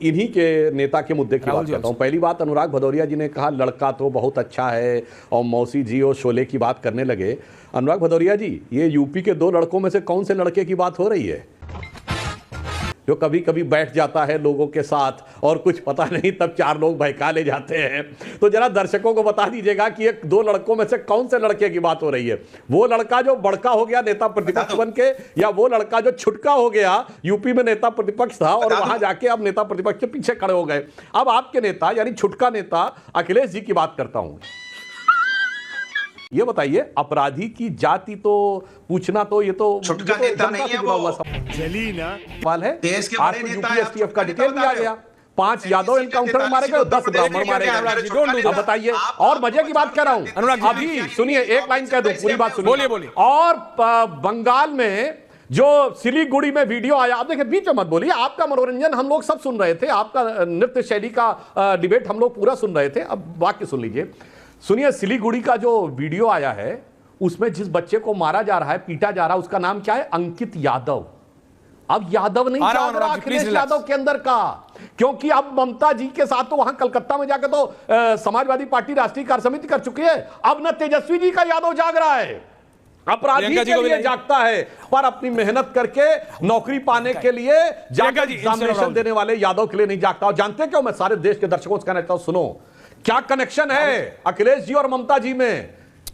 इन्हीं के नेता के मुद्दे की बात करता हूं। पहली बात, अनुराग भदौरिया जी ने कहा लड़का तो बहुत अच्छा है और मौसी जी और शोले की बात करने लगे। अनुराग भदौरिया जी, ये यूपी के 2 लड़कों में से कौन से लड़के की बात हो रही है जो कभी कभी बैठ जाता है लोगों के साथ और कुछ पता नहीं तब 4 लोग बहका ले जाते हैं? तो जरा दर्शकों को बता दीजिएगा कि ये 2 लड़कों में से कौन से लड़के की बात हो रही है? वो लड़का जो बड़का हो गया नेता प्रतिपक्ष बन के, या वो लड़का जो छुटका हो गया यूपी में नेता प्रतिपक्ष था और वहां जाके अब नेता प्रतिपक्ष के पीछे खड़े हो गए? अब आपके नेता यानी छुटका नेता अखिलेश जी की बात करता हूं। ये बताइए, अपराधी की जाति तो पूछना तो ये तो छुटका नेता नहीं है वो, सवाल है। देश के बड़े नेता हैं, एसटीएफ का डिटेल दिया गया, 5 यादव एनकाउंटर में मारे गए, 10 ब्राह्मण मारे गए। अब बताइए, और मजे की बात कर रहा हूं, अभी सुनिए, एक लाइन कह दूं, पूरी बात सुनिए। बोलिए। और बंगाल में जो सिलीगुड़ी में वीडियो आया, आप देखिए, बीच में मत बोलिए, आपका मनोरंजन हम लोग सब सुन रहे थे, आपका नृत्य शैली का डिबेट हम लोग पूरा सुन रहे थे। अब वाक्य सुन लीजिए, सुनिए। सिलीगुड़ी का जो वीडियो आया है उसमें जिस बच्चे को मारा जा रहा है, पीटा जा रहा है, उसका नाम क्या है? अंकित यादव। अब यादव नहीं जाग रहा अखिलेश यादव के अंदर का, क्योंकि अब ममता जी के साथ तो वहां कलकत्ता में जाकर तो समाजवादी पार्टी राष्ट्रीय कार्य समिति कर चुकी है। अब न तेजस्वी जी का यादव जाग रहा है, अपराधी के लिए जागता है, पर अपनी मेहनत करके नौकरी पाने के लिए जाकर एग्जामिनेशन देने वाले यादव के लिए नहीं जागता। और जानते क्यों? मैं सारे देश के दर्शकों से कहना चाहता हूं, सुनो क्या कनेक्शन है अखिलेश जी और ममता जी में।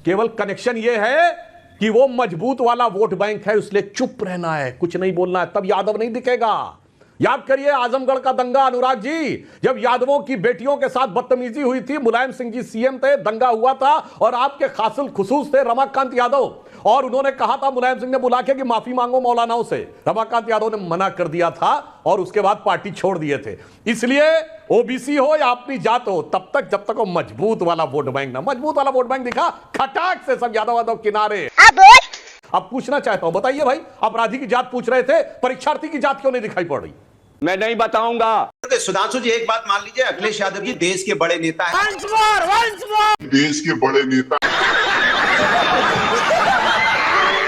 केवल कनेक्शन यह है कि वो मजबूत वाला वोट बैंक है, इसलिए चुप रहना है, कुछ नहीं बोलना है, तब यादव नहीं दिखेगा। याद करिए आजमगढ़ का दंगा, अनुराग जी, जब यादवों की बेटियों के साथ बदतमीजी हुई थी, मुलायम सिंह जी सीएम थे, दंगा हुआ था और आपके खासिल खुसूस थे रमाकांत यादव, और उन्होंने कहा था मुलायम सिंह ने बुला के कि माफी मांगो मौलानाओं से। रमाकांत यादव ने मना कर दिया था और उसके बाद पार्टी छोड़ दिए थे। इसलिए ओबीसी हो या अपनी जात हो, तब तक जब तक वो मजबूत वाला वोट बैंक ना, मजबूत वाला वोट बैंक दिखा, खटाक से सब यादव किनारे। अब पूछना चाहता हूं, बताइए भाई, अपराधी की जात पूछ रहे थे, परीक्षार्थी की जात क्यों नहीं दिखाई पड़ रही? मैं नहीं बताऊंगा। सुधांशु जी, एक बात मान लीजिए, अखिलेश यादव जी देश के बड़े नेता हैं। देश के बड़े नेता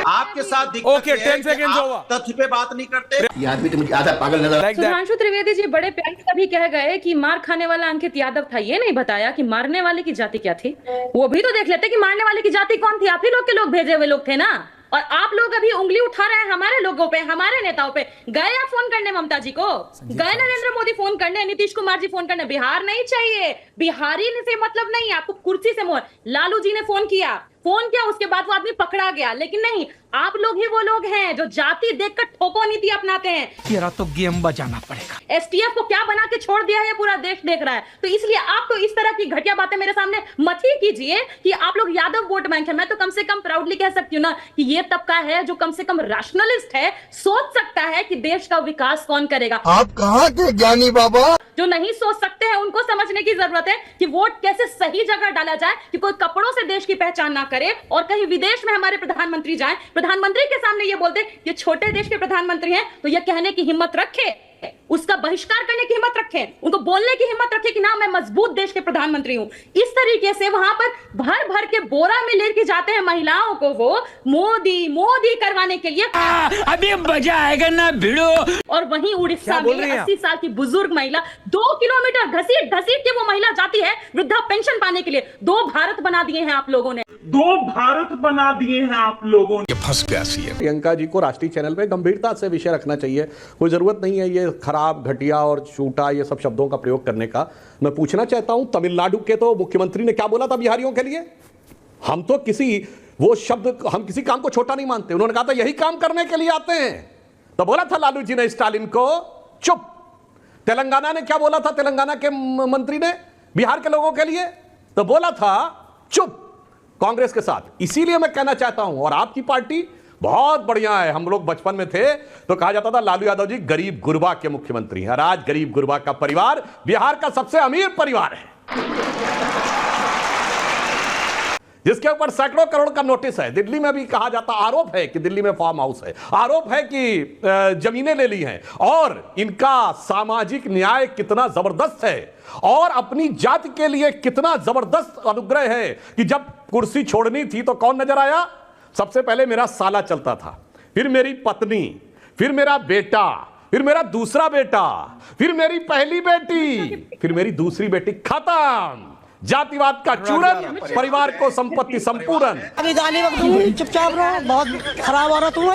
आपके साथ ओके, 10 सेकंड्स होगा, तथ्य पे बात नहीं करते। ये आदमी तो मुझे आधा पागल नजर। सुधांशु त्रिवेदी जी बड़े प्यार से तभी कह गए कि मार खाने वाला अंकित यादव था, ये नहीं बताया कि मारने वाले की जाति क्या थी। वो भी तो देख लेते कि मारने वाले की जाति कौन थी। आप ही लोग के लोग भेजे हुए लोग थे ना, और आप लोग अभी उंगली उठा रहे हैं हमारे लोगों पे, हमारे नेताओं पे। गए आप फोन करने ममता जी को, गए नरेंद्र मोदी फोन करने, नीतीश कुमार जी फोन करने। बिहार नहीं चाहिए, बिहारी से मतलब नहीं, आपको कुर्सी से मोह। लालू जी ने फोन किया, उसके बाद वो आदमी पकड़ा गया, लेकिन नहीं, आप लोग ही वो लोग हैं जो जाति देखकर ठोको नीति अपनाते हैं। तेरा तो गेम बजाना पड़ेगा। एसटीएफ को क्या बना के छोड़ दिया है, पूरा देश देख रहा है। तो इसलिए आप तो इस तरह की घटिया बातें मेरे सामने मत ही कीजिए कि आप लोग यादव वोट बैंक है। मैं तो कम से कम प्राउडली कह सकती हूँ ना कि ये तबका है जो कम से कम रैशनलिस्ट है, सोच सकता है कि देश का विकास कौन करेगा। आप कहाँ के ज्ञानी बाबा? जो नहीं सोच सकते हैं उनको समझने की जरूरत है कि वोट कैसे सही जगह डाला जाए, कि कोई कपड़ों से देश की पहचान ना करे और कहीं विदेश में हमारे प्रधानमंत्री जाएं, प्रधानमंत्री के सामने ये बोलते ये छोटे देश के प्रधानमंत्री हैं, तो ये कहने की हिम्मत रखे, उसका बहिष्कार करने की हिम्मत रखे, उनको बोलने की हिम्मत रखे कि ना मैं मजबूत देश के प्रधानमंत्री हूं। इस तरीके से वहां पर भर भर के बोरा में लेके जाते हैं महिलाओं को, वो मोदी मोदी करवाने के लिए। अभी मजा आएगा ना भिड़ो। और वहीं उड़ीसा में 80 साल की बुजुर्ग महिला 2 किलोमीटर घसीट घसीट के वो महिला जाती है वृद्धा पेंशन पाने के लिए। 2 भारत बना दिए हैं आप लोगों ने, 2 भारत बना दिए हैं आप लोगों ने। फंस गया सीएम। प्रियंका जी को राष्ट्रीय चैनल पे गंभीरता से विषय रखना चाहिए, कोई जरूरत नहीं है ये खराब, घटिया और छूटा ये सब शब्दों का प्रयोग करने का। मैं पूछना चाहता हूं, तमिलनाडु के तो मुख्यमंत्री ने क्या बोला था बिहारियों के लिए? हम तो हम किसी काम को छोटा नहीं मानते। उन्होंने कहा था यही काम करने के लिए आते हैं। तो बोला था लालू जी ने स्टालिन को चुप। तेलंगाना ने क्या बोला था, तेलंगाना के मंत्री ने बिहार के लोगों के लिए? तो बोला था चुप, कांग्रेस के साथ। इसीलिए मैं कहना चाहता हूं, और आपकी पार्टी बहुत बढ़िया है। हम लोग बचपन में थे तो कहा जाता था लालू यादव जी गरीब गुरबा के मुख्यमंत्री हैं, और आज गरीब गुरबा का परिवार बिहार का सबसे अमीर परिवार है, जिसके ऊपर सैकड़ों करोड़ का नोटिस है। दिल्ली में भी कहा जाता, आरोप है कि दिल्ली में फार्म हाउस है, आरोप है कि जमीनें ले ली हैं, और इनका सामाजिक न्याय कितना जबरदस्त है और अपनी जाति के लिए कितना जबरदस्त अनुग्रह है कि जब कुर्सी छोड़नी थी तो कौन नजर आया? सबसे पहले मेरा साला चलता था, फिर मेरी पत्नी, फिर मेरा बेटा, फिर मेरा दूसरा बेटा, फिर मेरी पहली बेटी, फिर मेरी दूसरी बेटी। खत्म। जातिवाद का चूरन, परिवार को संपत्ति संपूर्ण। अभी गाली वक्त चुपचाप रहो, बहुत खराब हो रहा तुम।